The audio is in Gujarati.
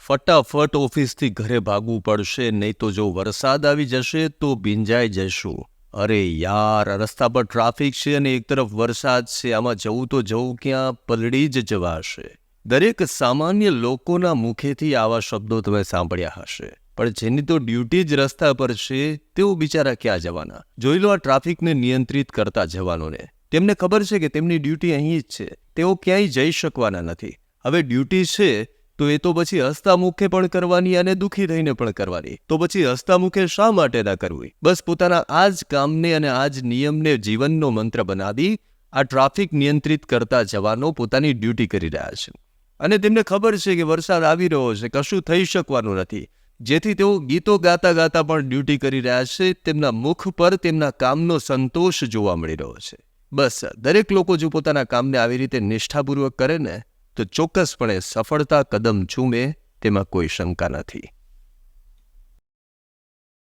ફટાફટ ઓફિસથી ઘરે ભાગવું પડશે, નહીં તો જો વરસાદ આવી જશે તો ભીંજાઈ જશું. અરે યાર, આ રસ્તા પર ટ્રાફિક છે અને એક તરફ વરસાદ છે. આમાં જવું તો જવું ક્યાં, પલળી જ જવાશે. દરેક સામાન્ય લોકોના મુખેથી આવા શબ્દો તમે સાંભળ્યા હશે, પણ જેની તો ડ્યુટી જ રસ્તા પર છે તેઓ બિચારા ક્યાં જવાના? જોઈ લો આ ટ્રાફિકને નિયંત્રિત કરતા જવાનોને. તેમને ખબર છે કે તેમની ડ્યુટી અહીં જ છે, તેઓ ક્યાંય જઈ શકવાના નથી. હવે ડ્યુટી છે તો એ તો પછી હસતા મુખે પણ કરવાની અને દુઃખી થઈને પણ કરવાની. તો પછી હસતા મુખે શા માટે ના કરવી? બસ પોતાના આ જ કામને અને આ જ નિયમને જીવનનો મંત્ર બનાવી આ ટ્રાફિક નિયંત્રિત કરતા જવાનો પોતાની ડ્યુટી કરી રહ્યા છે. અને તેમને ખબર છે કે વરસાદ આવી રહ્યો છે, કશું થઈ શકવાનું નથી, જેથી તેઓ ગીતો ગાતા ગાતા પણ ડ્યુટી કરી રહ્યા છે. તેમના મુખ પર તેમના કામનો સંતોષ જોવા મળી રહ્યો છે. બસ દરેક લોકો જો પોતાના કામને આવી રીતે નિષ્ઠાપૂર્વક કરે ને તો ચોક્કસપણે સફળતા કદમ ચૂમે, તેમાં કોઈ શંકા નથી.